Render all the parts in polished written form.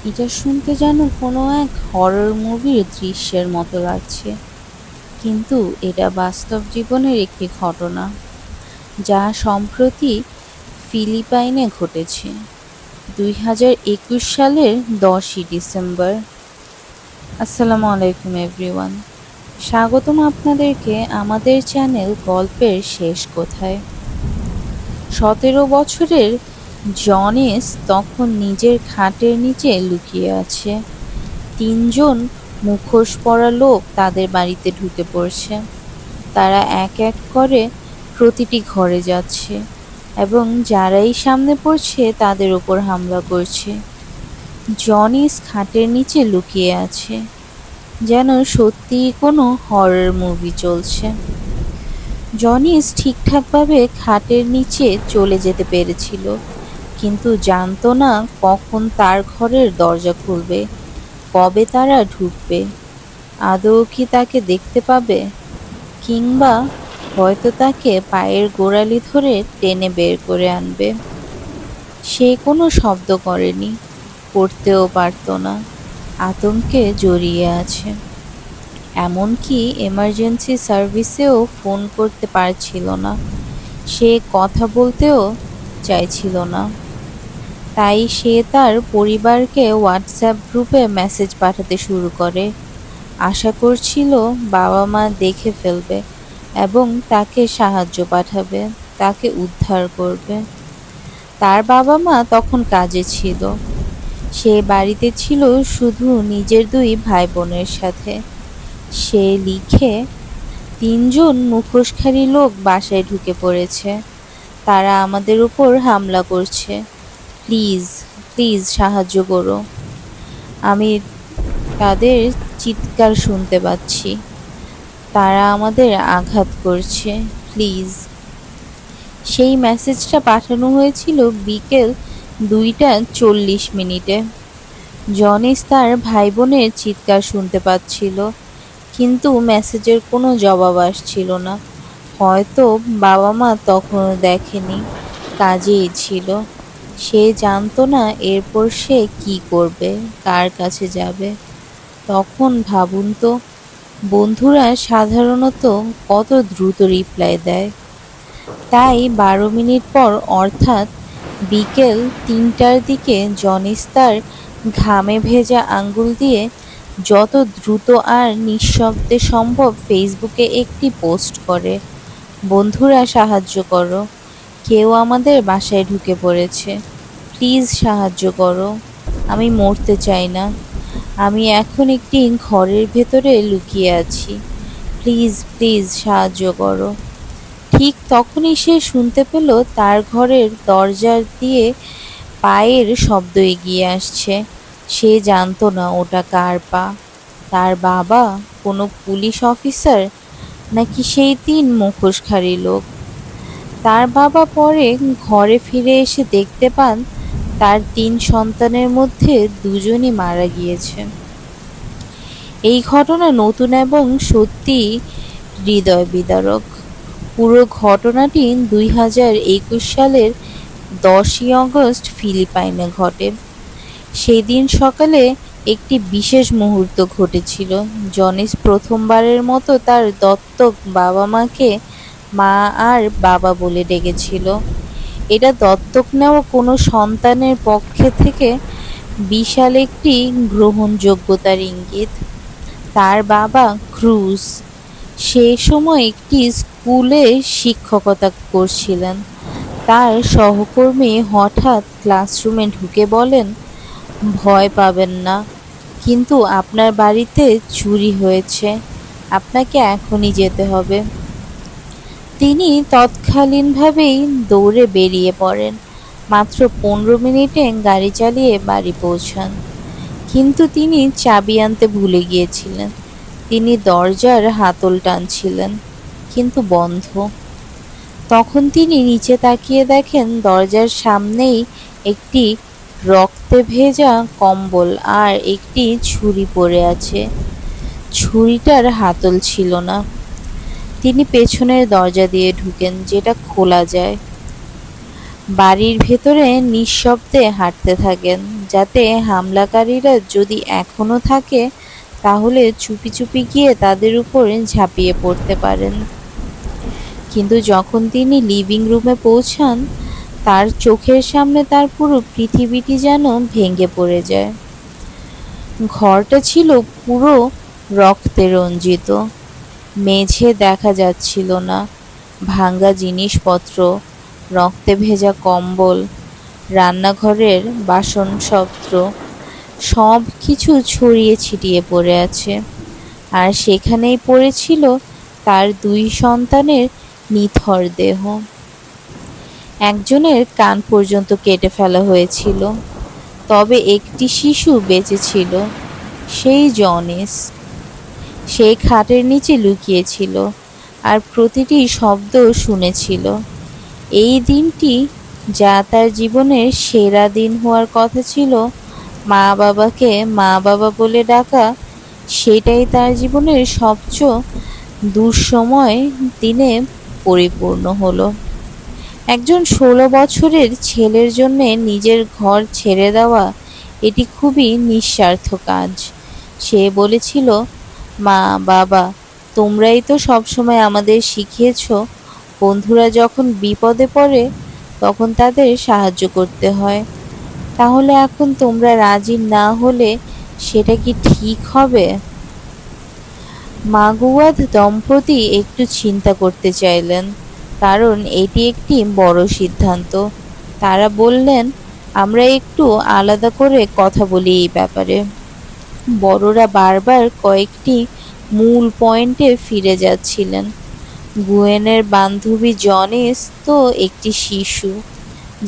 এটা শুনতে যেন কোনো এক হরর মুভির দৃশ্যের মতো লাগছে, কিন্তু এটা বাস্তব জীবনের একটি ঘটনা যা সম্প্রতি ফিলিপাইনে ঘটেছে। ২০২১ সালের ১০ই ডিসেম্বর। আসসালামু আলাইকুম এভরিওয়ান, স্বাগতম আপনাদেরকে আমাদের চ্যানেল গল্পের শেষ কোথায়। ১৭ বছরের জনিস তখন নিজের খাটের নিচে লুকিয়ে আছে। তিনজন মুখোশ পরা লোক তাদের বাড়িতে ঢুকে পড়ছে। তারা এক এক করে প্রতিটি ঘরে যাচ্ছে এবং যারাই সামনে পড়ছে তাদের উপর হামলা করছে। জনিস খাটের নিচে লুকিয়ে আছে, যেন সত্যিই কোনো হরর মুভি চলছে। জনিস ঠিকঠাকভাবে খাটের নিচে চলে যেতে পেরেছিল, কিন্তু জানতো না কখন তার ঘরের দরজা খুলবে, কবে তারা ঢুকবে, আদৌ কি তাকে দেখতে পাবে, কিংবা হয়তো তাকে পায়ের গোড়ালি ধরে টেনে বের করে আনবে। সে কোনো শব্দ করেনি, করতেও পারত না, আতঙ্কে জড়িয়ে আছে। এমনকি এমার্জেন্সি সার্ভিসেও ফোন করতে পারছিল না, সে কথা বলতেও চাইছিল না। তাই সে তার পরিবারকে হোয়াটসঅ্যাপ গ্রুপে মেসেজ পাঠাতে শুরু করে। আশা করছিল বাবা মা দেখে ফেলবে এবং তাকে সাহায্য পাঠাবে, তাকে উদ্ধার করবে। তার বাবা মা তখন কাজে ছিল। সে বাড়িতে ছিল শুধু নিজের দুই ভাই বোনের সাথে। সে লিখে, তিনজন মুখোশধারী লোক বাসায় ঢুকে পড়েছে। তারা আমাদের উপর হামলা করছে। প্লিজ প্লিজ সাহায্য করো। আমি তাদের চিৎকার শুনতে পাচ্ছি। তারা আমাদের আঘাত করছে, প্লিজ। সেই মেসেজটা পাঠানো হয়েছিল বিকেল ২টা ৪০ মিনিটে। জনিস তার ভাই বোনের চিৎকার শুনতে পাচ্ছিল, কিন্তু মেসেজের কোনো জবাব আসছিল না। হয়তো বাবা মা তখনও দেখেনি, কাজেই ছিল। সে জানতো না এরপর সে কি করবে, কার কাছে যাবে। তখন ভাবুন তো, বন্ধুরা সাধারণত কত দ্রুত রিপ্লাই দেয়। তাই ১২ মিনিট পর, অর্থাৎ বিকেল ৩টার দিকে জনিস তার ঘামে ভেজা আঙ্গুল দিয়ে যত দ্রুত আর নিঃশব্দে সম্ভব ফেসবুকে একটি পোস্ট করে, বন্ধুরা সাহায্য করো, কেউ আমাদের বাসায় ঢুকে পড়েছে, প্লিজ সাহায্য করো, আমি মরতে চাই না, আমি এখন একটি ঘরের ভেতরে লুকিয়ে আছি, প্লিজ প্লিজ সাহায্য করো। ঠিক তখনই সে শুনতে পেল তার ঘরের দরজা দিয়ে পায়ের শব্দ এগিয়ে আসছে। সে জানতো না ওটা কার পা, তার বাবা, কোনো পুলিশ অফিসার, নাকি সেই তিন মুখোশধারী লোক। তার বাবা পরে ঘরে ফিরে এসে দেখতে পান তার তিন সন্তানের মধ্যে দুজনই মারা গিয়েছে। এই ঘটনা নতুন এবং সত্যিই হৃদয় বিদারক। পুরো ঘটনাটি ২০২১ সালের ১০ই অগস্ট ফিলিপাইনে ঘটে। সেদিন সকালে একটি বিশেষ মুহূর্ত ঘটেছিল। জনিস প্রথমবারের মতো তার দত্তক বাবা মাকে মা আর বাবা বলে ডেকেছিল। এটা দত্তক নেওয়া কোনো সন্তানের পক্ষে থেকে বিশাল একটি গ্রহণযোগ্যতার ইঙ্গিত। তার বাবা ক্রুজ সে সময় একটি স্কুলে শিক্ষকতা করছিলেন। তার সহকর্মী হঠাৎ ক্লাসরুমে ঢুকে বলেন, ভয় পাবেন না, কিন্তু আপনার বাড়িতে চুরি হয়েছে, আপনাকে এখনই যেতে হবে। তিনি তৎকালীনভাবেই দৌড়ে বেরিয়ে পড়েন। মাত্র ১৫ মিনিটে গাড়ি চালিয়ে বাড়ি পৌঁছান। কিন্তু তিনি চাবি আনতে ভুলে গিয়েছিলেন। তিনি দরজার হাতল টানছিলেন, কিন্তু বন্ধ। তখন তিনি নিচে তাকিয়ে দেখেন দরজার সামনেই একটি রক্তে ভেজা কম্বল আর একটি ছুরি পড়ে আছে। ছুরিটার হাতল ছিল না। তিনি পেছনের দরজা দিয়ে ঢুকেন, যেটা খোলা যায়। বাড়ির ভেতরে নিঃশব্দে হাঁটতে থাকেন, যাতে হামলাকারীরা যদি এখনো থাকে তাহলে চুপি চুপি গিয়ে তাদের উপর ঝাঁপিয়ে পড়তে পারেন। কিন্তু যখন তিনি লিভিং রুমে পৌঁছান, তার চোখের সামনে তার পুরো পৃথিবীটি যেন ভেঙে পড়ে যায়। ঘরটা ছিল পুরো রক্তে রঞ্জিত। মেঝে দেখা যাচ্ছিল না, ভাঙা জিনিসপত্র, রক্তে ভেজা কম্বল, রান্নাঘরের বাসনপত্র সব কিছু ছড়িয়ে ছিটিয়ে পড়ে আছে। আর সেখানেই পড়েছিল তার 2 সন্তানের নিথর দেহ। একজনের কান পর্যন্ত কেটে ফেলা হয়েছিল, তবে একটি শিশু বেঁচে ছিল, সেই জনিস। সে খাটের নিচে লুকিয়েছিল আর প্রতিটি শব্দ শুনেছিল। এই দিনটি, যা তার জীবনের সেরা দিন হওয়ার কথা ছিল, মা বাবাকে মা বাবা বলে ডাকা, সেটাই তার জীবনের সবচেয়ে দুঃসময় দিনে পরিপূর্ণ হলো। একজন 16 বছরের ছেলের জন্যে নিজের ঘর ছেড়ে দেওয়া এটি খুবই নিঃস্বার্থ কাজ। সে বলেছিল, মা বাবা, তোমরাই তো সবসময় আমাদের শিখিয়েছ বন্ধুরা যখন বিপদে পড়ে তখন তাদের সাহায্য করতে হয়। তাহলে এখন তোমরা রাজি না হলে সেটা কি ঠিক হবে? মাগুয়াদ দম্পতি একটু চিন্তা করতে চাইলেন, কারণ এটি একটি বড় সিদ্ধান্ত। তারা বললেন, আমরা একটু আলাদা করে কথা বলি এই ব্যাপারে। বড়রা বারবার কয়েকটি মূল পয়েন্টে ফিরে যাচ্ছিলেন। গুয়েনের বান্ধবী জনিস তো একটি শিশু,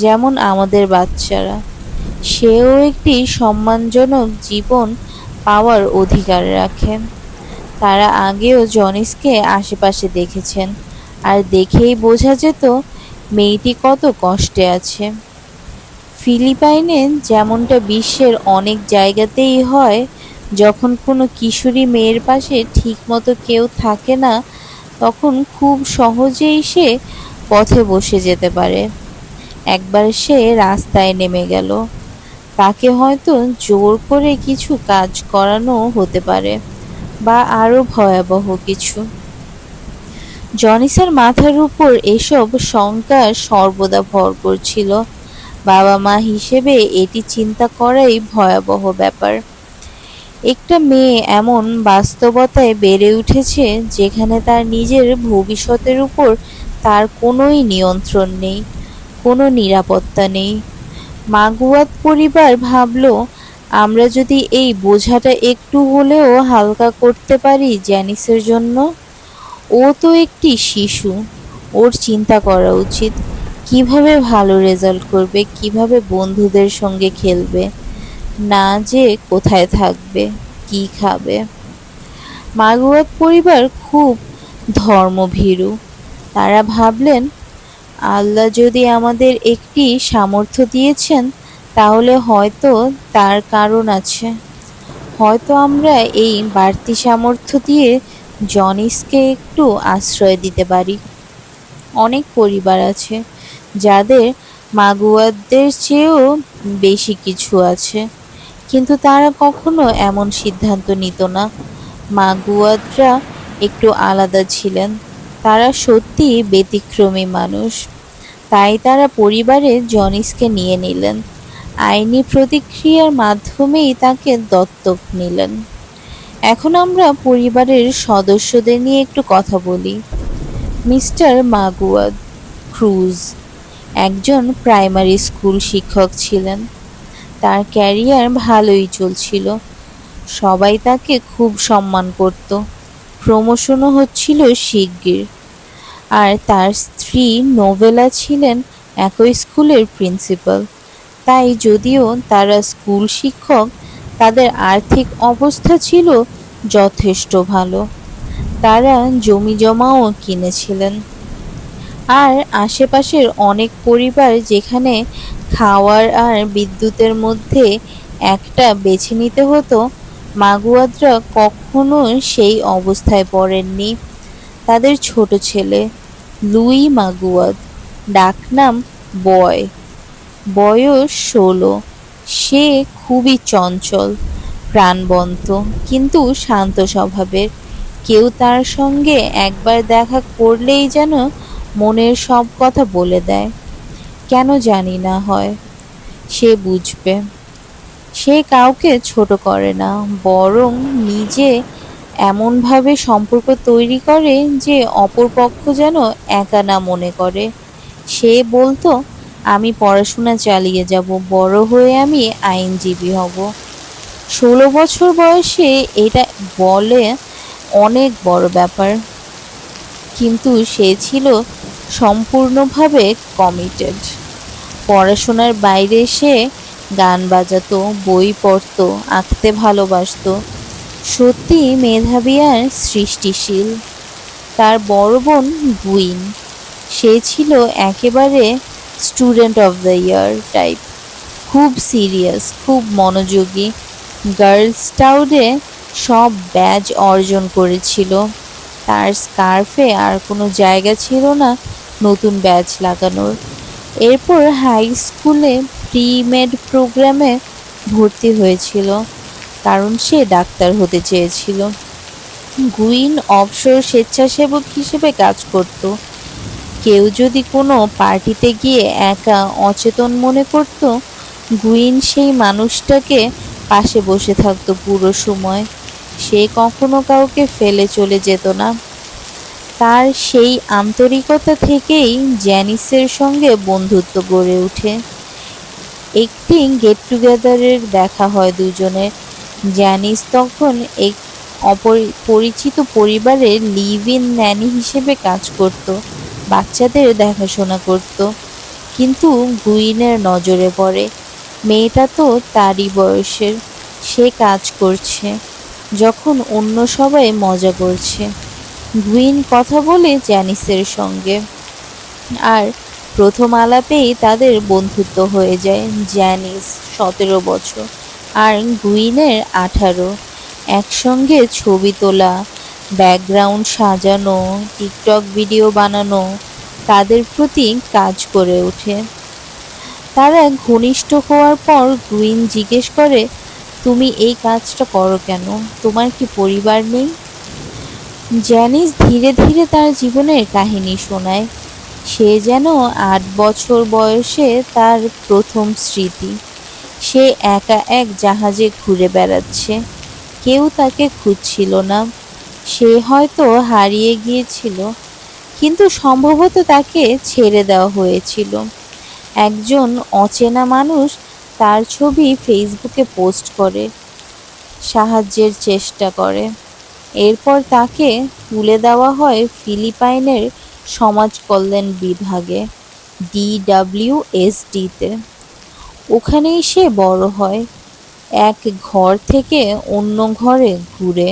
যেমন আমাদের বাচ্চারা। সেও একটি সম্মানজনক জীবন পাওয়ার অধিকার রাখে। তারা আগেও জনিসকে আশেপাশে দেখেছেন, আর দেখেই বোঝা যেত মেয়েটি কত কষ্টে আছে। ফিলিপাইনে যেমনটা বিশ্বের অনেক জায়গাতেই হয়, যখন কোনো কিশোরী মেয়ের পাশে ঠিকমতো কেউ থাকে না, তখন খুব সহজেই সে পথে বসে যেতে পারে। একবার সে রাস্তায় নেমে গেল, তাকে হয়তো জোর করে কিছু কাজ করানো হতে পারে, বা আরো ভয়াবহ কিছু। জনিসের মাথার উপর এসব শঙ্কা সর্বদা ভর করছিল। বাবা মা হিসেবে এটি চিন্তা করাই ভয়াবহ ব্যাপার। একটা মেয়ে এমন বাস্তবতায় বেড়ে উঠেছে যেখানে তার নিজের ভবিষ্যতের উপর তার কোনোই নিয়ন্ত্রণ নেই, কোনো নিরাপত্তা নেই। মাগুয়াত পরিবার ভাবল, আমরা যদি এই বোঝাটা একটু হলেও হালকা করতে পারি জ্যানিসের জন্য। ও তো একটি শিশু, ওর চিন্তা করা উচিত কিভাবে ভালো রেজাল্ট করবে, কিভাবে বন্ধুদের সঙ্গে খেলবে, না যে কোথায় থাকবে, কি খাবে। মাগুয়াত পরিবার খুব ধর্মভীরু। তারা ভাবলেন, আল্লাহ যদি আমাদের একটি সামর্থ্য দিয়েছেন, তাহলে হয়তো তার কারণ আছে। হয়তো আমরা এই বাড়তি সামর্থ্য দিয়ে জনিসকে একটু আশ্রয় দিতে পারি। অনেক পরিবার আছে যাদের মাগুয়াতদের চেয়েও বেশি কিছু আছে, কিন্তু তারা কখনো এমন সিদ্ধান্ত নিত না। মাগুয়াতরা একটু আলাদা ছিলেন, তারা সত্যিই ব্যতিক্রমী মানুষ। তাই তারা পরিবারে জনিসকে নিয়ে নিলেন, আইনি প্রতিক্রিয়ার মাধ্যমেই তাকে দত্তক নিলেন। এখন আমরা পরিবারের সদস্যদের নিয়ে একটু কথা বলি। মিস্টার মাগুয়াদ ক্রুজ একজন প্রাইমারি স্কুল শিক্ষক ছিলেন। তার ক্যারিয়ার ভালোই চলছিল, সবাই তাকে খুব সম্মান করত, প্রমোশনও হচ্ছিল শিগগির। আর তার স্ত্রী নোভেলা ছিলেন একই স্কুলের প্রিন্সিপাল। তাই যদিও তারা স্কুল শিক্ষক, তাদের আর্থিক অবস্থা ছিল যথেষ্ট ভালো। তারা জমিজমাও কিনেছিলেন। আর আশেপাশের অনেক পরিবার যেখানে খাওয়ার আর বিদ্যুতের মধ্যে একটা বেছে নিতে হতো, মাগুয়াতরা কখনো সেই অবস্থায় পড়েননি। তাদের ছোট ছেলে লুই মাগুয়াত, ডাকনাম বয়, বয়স 16। সে খুবই চঞ্চল, প্রাণবন্ত, কিন্তু শান্ত স্বভাবের। কেউ তার সঙ্গে একবার দেখা করলেই যেন মনের সব কথা বলে দেয়। কেন জানি না, হয় সে বুঝবে। সে কাউকে ছোট করে না, বরং নিজে এমনভাবে সম্পর্ক তৈরি করে যে অপর পক্ষ যেন একা না মনে করে। সে বলতো, আমি পড়াশোনা চালিয়ে যাব, বড় হয়ে আমি আইনজীবী হব। 16 বছর বয়সে এটা বলে অনেক বড় ব্যাপার, কিন্তু সে ছিল সম্পূর্ণভাবে কমিটেড। পড়াশোনার বাইরে সে গান বাজাতো, বই পড়তো, আঁকতে ভালোবাসতো। সত্যি মেধাবী আর সৃষ্টিশীল। তার বড় বোন গুইন, সে ছিল একেবারে student of the year type. খুব সিরিয়াস, খুব মনোযোগী। গার্ল স্কাউটে সব ব্যাজ অর্জন করেছিল। তার স্কার্ফে আর কোনো জায়গা ছিল না নতুন ব্যাজ লাগানোর। এরপর হাই স্কুলে প্রি মেড প্রোগ্রামে ভর্তি হয়েছিল, কারণ সে ডাক্তার হতে চেয়েছিল। গুইন অবসর স্বেচ্ছাসেবক হিসেবে কাজ করত। কেউ যদি কোনো পার্টিতে গিয়ে একা অচেতন মনে করত, গুইন সেই মানুষটাকে পাশে বসে থাকতো পুরো সময়। সে কখনো কাউকে ফেলে চলে যেত না। তার সেই আন্তরিকতা থেকেই জ্যানিসের সঙ্গে বন্ধুত্ব গড়ে ওঠে। একটি গেট টুগেদারের দেখা হয় দুজনের। জ্যানিস তখন এক পরিচিত পরিবারে লিভ ইন ন্যানি হিসেবে কাজ করত, বাচ্চাদের দেখাশোনা করত। কিন্তু গুইনের নজরে পড়ে, মেয়েটা তো তারই বয়সের, সে কাজ করছে যখন অন্য সবাই মজা করছে। গুইন কথা বলে জ্যানিসের সঙ্গে, আর প্রথম আলাপেই তাদের বন্ধুত্ব হয়ে যায়। জ্যানিস 17 বছর আর গুইনের 18। একসঙ্গে ছবি তোলা, ব্যাকগ্রাউন্ড সাজানো, টিকটক ভিডিও বানানো তাদের প্রতি কাজ করে ওঠে। তারা ঘনিষ্ঠ হওয়ার পর গুইন জিজ্ঞেস করে, তুমি এই কাজটা করো কেন? তোমার কি পরিবার নেই? জ্যানিস ধীরে ধীরে তার জীবনের কাহিনী শোনায়। সে যেন 8 বছর বয়সে তার প্রথম স্মৃতি। সে একা এক জাহাজে ঘুরে বেড়াচ্ছে, কেউ তাকে খুঁজছিল না। সে হয়তো হারিয়ে গিয়েছিল, কিন্তু সম্ভবত তাকে ছেড়ে দেওয়া হয়েছিল। একজন অচেনা মানুষ তার ছবি ফেসবুকে পোস্ট করে, সাহায্যের চেষ্টা করে। এরপর তাকে তুলে দেওয়া হয় ফিলিপাইনের সমাজ কল্যাণ বিভাগে, DWSD-তে। ওখানেই সে বড় হয়, এক ঘর থেকে অন্য ঘরে ঘুরে।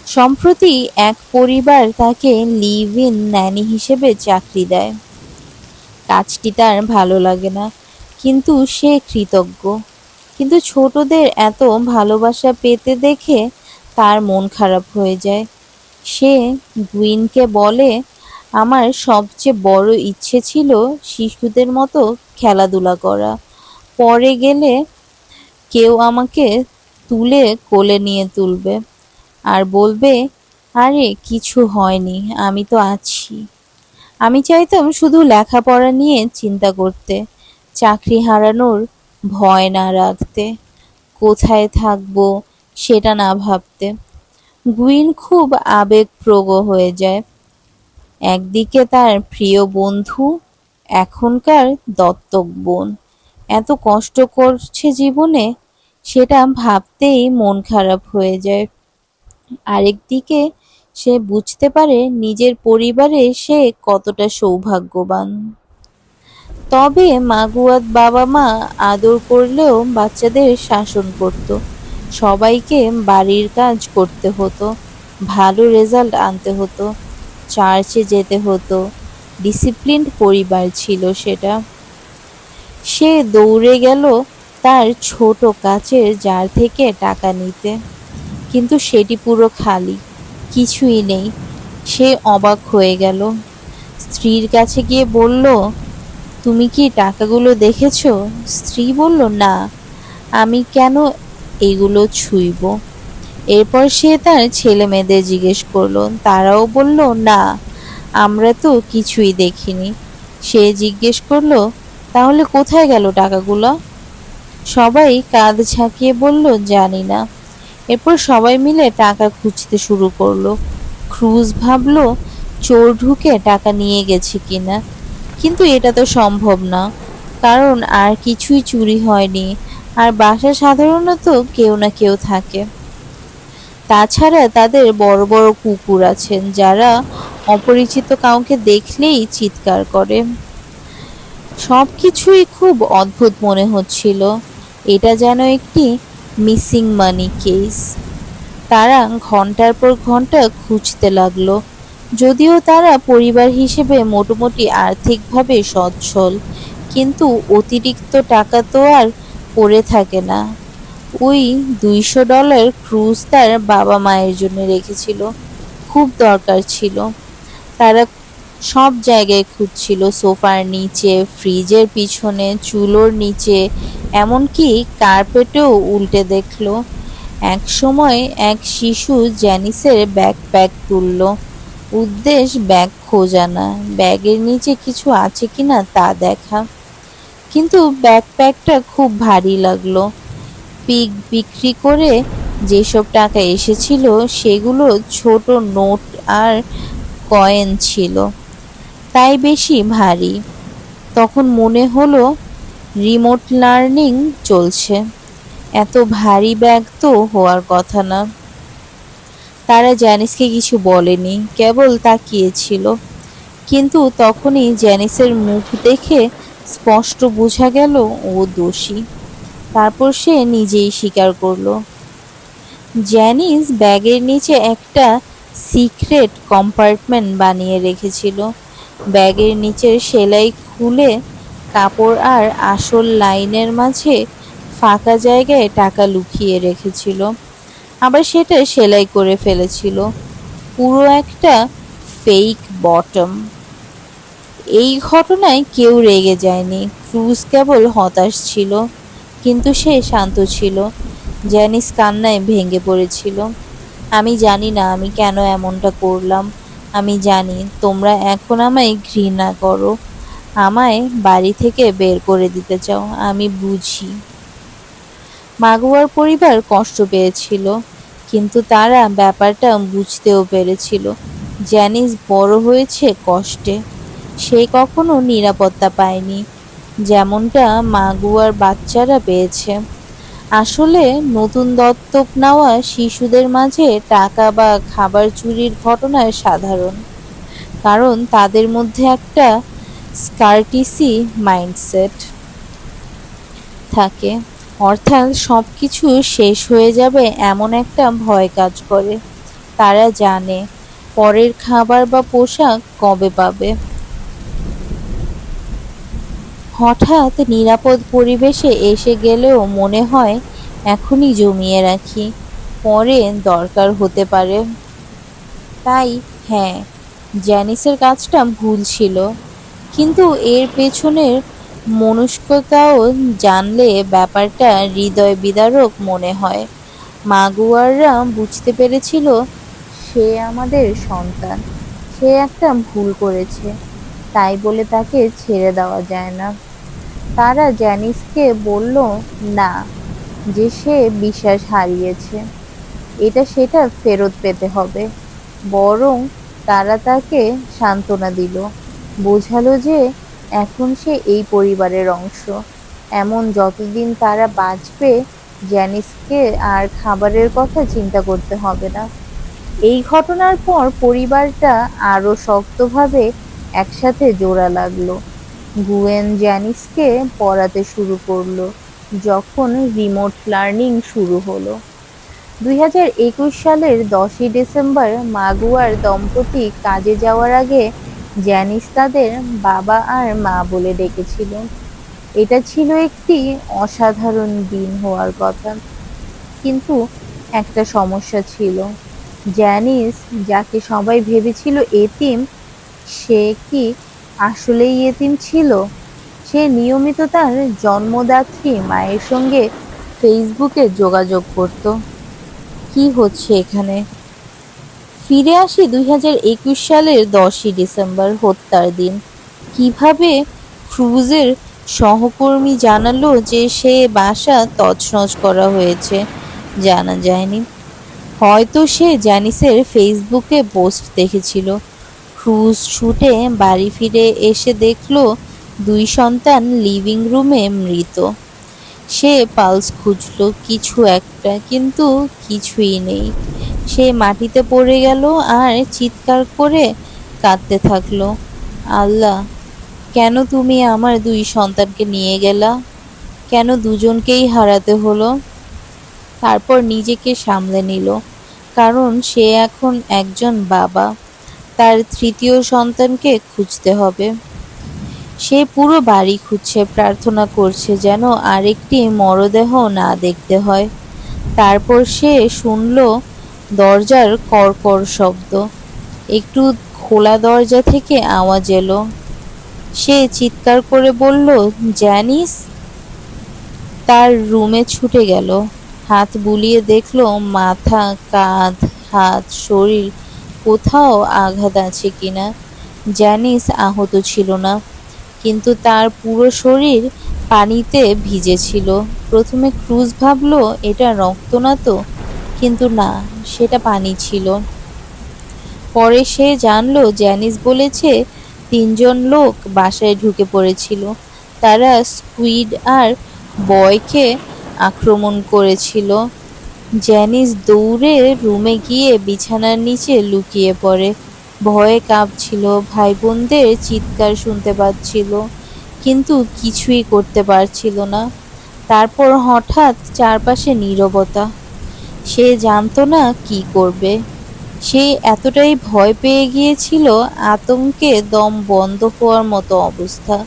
সম্প্রতি এক পরিবার তাকে লিভ ইন ন্যানি হিসেবে চাকরি দেয়। কাজটি তার ভালো লাগে না, কিন্তু সে কৃতজ্ঞ। কিন্তু ছোটদের এত ভালোবাসা পেতে দেখে তার মন খারাপ হয়ে যায়। সে গুইনকে বলে, আমার সবচেয়ে বড় ইচ্ছে ছিল শিশুদের মতো খেলাধুলা করা। পরে গেলে কেউ আমাকে তুলে কোলে নিয়ে তুলবে আর বলবে, আরে কিছু হয়নি, আমি তো আছি। আমি চাইতাম শুধু লেখাপড়া নিয়ে চিন্তা করতে, চাকরি হারানোর ভয় না রাখতে, কোথায় থাকবো সেটা না ভাবতে। গুইন খুব আবেগপ্রবণ হয়ে যায়। একদিকে তার প্রিয় বন্ধু, এখনকার দত্তক বোন এত কষ্ট করছে জীবনে, সেটা ভাবতেই মন খারাপ হয়ে যায়। আরেকদিকে সে বুঝতে পারে নিজের পরিবারে সে কতটা সৌভাগ্যবান। তবে মাগুয়াত বাবা মা আদর করলেও বাচ্চাদের শাসন করত। সবাইকে বাড়ির কাজ করতে হতো, ভালো রেজাল্ট আনতে হতো, চার্চে যেতে হতো। ডিসিপ্লিনড পরিবার ছিল সেটা। সে দৌড়ে গেল তার ছোট কাচের জার থেকে টাকা নিতে, কিন্তু সেটি পুরো খালি, কিছুই নেই। সে অবাক হয়ে গেল। স্ত্রীর কাছে গিয়ে বলল, তুমি কি টাকাগুলো দেখেছো? স্ত্রী বলল, না, আমি কেন এগুলো ছুঁইব? এরপর সে তার ছেলে মেয়েদের জিজ্ঞেস করলো, তারাও বলল, না, আমরা তো কিছুই দেখিনি। সে জিজ্ঞেস করলো, তাহলে কোথায় গেল টাকাগুলো? সবাই কাঁধ ঝাঁকিয়ে বলল, জানি না। এরপর সবাই মিলে টাকা খুঁজতে শুরু করলো। ক্রুজ ভাবলো চোর ঢুকে টাকা নিয়ে গেছে কিনা, কিন্তু এটা তো সম্ভব না, কারণ আর কিছুই চুরি হয়নি, আর বাসায় সাধারণত কেউ না কেউ থাকে। তাছাড়া তাদের বড় বড় কুকুর আছেন যারা অপরিচিত কাউকে দেখলেই চিৎকার করে। সবকিছুই খুব অদ্ভুত মনে হচ্ছিল। এটা যেন একটি মিসিং মানি কেস। তারা ঘন্টার পর ঘন্টা খুঁজতে লাগলো। যদিও তারা পরিবার হিসেবে মোটামুটি আর্থিকভাবে সচ্ছল, কিন্তু অতিরিক্ত টাকা তো আর পড়ে থাকে না। ওই $200 ক্রুজ তার বাবা মায়ের জন্য রেখেছিল, খুব দরকার ছিল। তারা সব জায়গায় খুঁজছিল, সোফার নিচে, ফ্রিজের পিছনে, চুলোর নিচে, এমনকি কার্পেটেও উল্টে দেখলো। এক সময় এক শিশু জ্যানিসের ব্যাকপ্যাক তুলল। উদ্দেশ্য ব্যাগ খোঁজা না, ব্যাগের নিচে কিছু আছে কিনা তা দেখা। কিন্তু ব্যাকপ্যাকটা খুব ভারী লাগলো। পিগ বিক্রি করে যেসব টাকা এসেছিল সেগুলো ছোট নোট আর কয়েন ছিল, তাই বেশি ভারী। তখন মনে হলো রিমোট লার্নিং চলছে, এত ভারী ব্যাগ তো হওয়ার কথা না। তারা জ্যানিসকে কিছু বলেনি, কেবল তাকিয়েছিল। কিন্তু তখনই জ্যানিসের মুখ দেখে স্পষ্ট বোঝা গেল ও দোষী। তারপর সে নিজেই স্বীকার করলো। জ্যানিস ব্যাগের নিচে একটা সিক্রেট কম্পার্টমেন্ট বানিয়ে রেখেছিল। ব্যাগের নিচের সেলাই খুলে কাপড় আর আসল লাইনের মাঝে ফাঁকা জায়গায় টাকা লুকিয়ে রেখেছিল। আবার সেটা সেলাই করে ফেলেছিল, পুরো একটা ফেক বটম। এই ঘটনায় কেউ রেগে যায়নি, ক্রুজ কেবল হতাশ ছিল। কিন্তু সে শান্ত ছিল। জ্যানিস কান্নায় ভেঙে পড়েছিল। আমি জানি না আমি কেন এমনটা করলাম। আমি জানি তোমরা এখন আমায় ঘৃণা করো, আমায় বাড়ি থেকে বের করে দিতে চাও, আমি বুঝি। মাগুয়ার পরিবার কষ্ট পেয়েছিল, কিন্তু তারা ব্যাপারটা বুঝতেও পেরেছিল। জ্যানিস বড় হয়েছে কষ্টে, সে কখনো নিরাপত্তা পায়নি যেমনটা মাগুয়ার বাচ্চারা পেয়েছে। আসলে নতুন দত্তক নেওয়া শিশুদের মাঝে টাকা বা খাবার চুরির ঘটনা সাধারণ, কারণ তাদের মধ্যে একটা স্কার্টিসি মাইন্ডসেট থাকে, অর্থাৎ সবকিছু শেষ হয়ে যাবে এমন একটা ভয় কাজ করে। তারা জানে পরের খাবার বা পোশাক কবে পাবে। হঠাৎ নিরাপদ পরিবেশে এসে গেলেও মনে হয় এখনই জমিয়ে রাখি, পরে দরকার হতে পারে। তাই হ্যাঁ, জ্যানিসের কাজটা ভুল ছিল, কিন্তু এর পেছনের মনস্কতাও জানলে ব্যাপারটা হৃদয় বিদারক মনে হয়। মাগুয়াররা বুঝতে পেরেছিল সে আমাদের সন্তান, সে একটা ভুল করেছে, তাই বলে তাকে ছেড়ে দেওয়া যায় না। তারা জ্যানিসকে বলল না যে সে বিশ্বাস হারিয়েছে, এটা সেটা ফেরত পেতে হবে। বরং তারা তাকে সান্ত্বনা দিল, বোঝালো যে এখন সে এই পরিবারের অংশ, এমন যতদিন তারা বাঁচবে জ্যানিসকে আর খাবারের কথা চিন্তা করতে হবে না। এই ঘটনার পর পরিবারটা আরো শক্তভাবে একসাথে জোড়া লাগলো। গুয়েন জ্যানিসকে পড়াতে শুরু করলো যখন রিমোট লার্নিং শুরু হলো। 2021 সালের 10ই ডিসেম্বর মাগুয়ার দম্পতি কাজে যাওয়ার আগে জ্যানিস তাদের বাবা আর মা বলে ডেকেছিল। এটা ছিল একটি অসাধারণ দিন হওয়ার কথা, কিন্তু একটা সমস্যা ছিল। জ্যানিস, যাকে সবাই ভেবেছিল এতিম, সে কি আসলেই এতিম ছিল? সে নিয়মিত তার জন্মদাত্রী মায়ের সঙ্গে ফেসবুকে যোগাযোগ করত। কি হচ্ছে এখানে? ফিরে আসি 2021 সালের 10ই ডিসেম্বর, হত্যার দিন। কিভাবে ক্রুজের সহকর্মী জানালো যে সে বাসা তছনছ করা হয়েছে জানা যায়নি। হয়তো সে জ্যানিসের ফেসবুকে পোস্ট দেখেছিল। ক্রুজ ছুটে বাড়ি ফিরে এসে দেখলো 2 সন্তান লিভিং রুমে মৃত। সে পালস খুঁজলো কিছু একটা, কিন্তু কিছুই নেই। সে মাটিতে পড়ে গেল আর চিৎকার করে কাঁদতে থাকলো, আল্লাহ, কেন তুমি আমার 2 সন্তানকে নিয়ে গেলা? কেন দুজনকেই হারাতে হলো? তারপর নিজেকে সামলে নিল, কারণ সে এখন একজন বাবা। তার 3য় সন্তানকে খুঁজতে হবে। সে পুরো বাড়ি খুঁজছে, প্রার্থনা করছে যেন আরেকটি মরদেহ না দেখতে হয়। তারপর সে শুনল দরজার কড়কড় শব্দ। একটু খোলা দরজা থেকে আওয়াজ এলো। সে চিৎকার করে বলল, জ্যানিস! তার রুমে ছুটে গেল। হাত বুলিয়ে দেখলো মাথা, কাঁধ, হাত, শরীর কোথাও আঘাত আছে কিনা। জ্যানিস আহত ছিল না, কিন্তু তার পুরো শরীর পানিতে ভিজেছিল। প্রথমে ক্রুজ ভাবলো এটা রক্ত না তো, কিন্তু না, সেটা পানি ছিল। পরে সে জানলো জ্যানিস বলেছে 3 জন লোক বাসায় ঢুকে পড়েছিল। তারা স্কুইড আর বয়কে আক্রমণ করেছিল। জ্যানিস দৌড়ে রুমে গিয়ে বিছানার নিচে লুকিয়ে পড়ে। ভয়ে কাঁপছিল, ভাই বোনদের চিৎকার শুনতে পাচ্ছিল, কিন্তু কিছুই করতে পারছিল না। তারপর হঠাৎ চারপাশে নীরবতা। সে জানতো না কি করবে। সে এতটাই ভয় পেয়ে গিয়েছিল, আতঙ্কে দম বন্ধ হওয়ার মতো অবস্থা,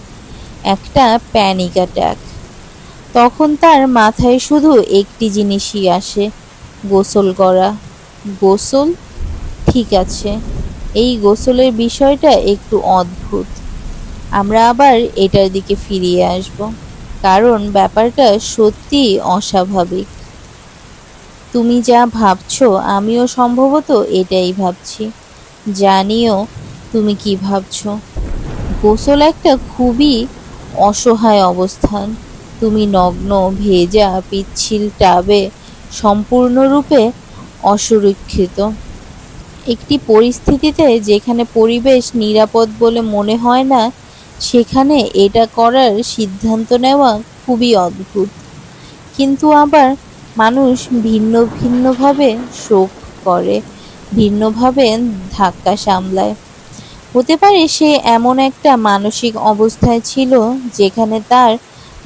একটা প্যানিক অ্যাটাক। তখন তার মাথায় শুধু একটি জিনিসই আসে, গোসল করা। গোসল? ঠিক আছে, এই গোসলের বিষয়টা একটু অদ্ভুত। আমরা আবার এটার দিকে ফিরিয়ে আসব, কারণ ব্যাপারটা সত্যিই অস্বাভাবিক। তুমি যা ভাবছো আমিও সম্ভবত এটাই ভাবছি। জানিও তুমি কি ভাবছো। গোসল একটা খুবই অসহায় অবস্থান। তুমি নগ্ন, ভেজা, পিচ্ছিল টাবে, সম্পূর্ণরূপে অসুরক্ষিত। একটি পরিস্থিতিতে যেখানে পরিবেশ নিরাপদ বলে মনে হয় না, সেখানে এটা করার সিদ্ধান্ত নেওয়া খুবই অদ্ভুত। কিন্তু আবার মানুষ ভিন্ন ভিন্নভাবে শোক করে, ভিন্নভাবে ধাক্কা সামলায়। হতে পারে সে এমন একটা মানসিক অবস্থায় ছিল যেখানে তার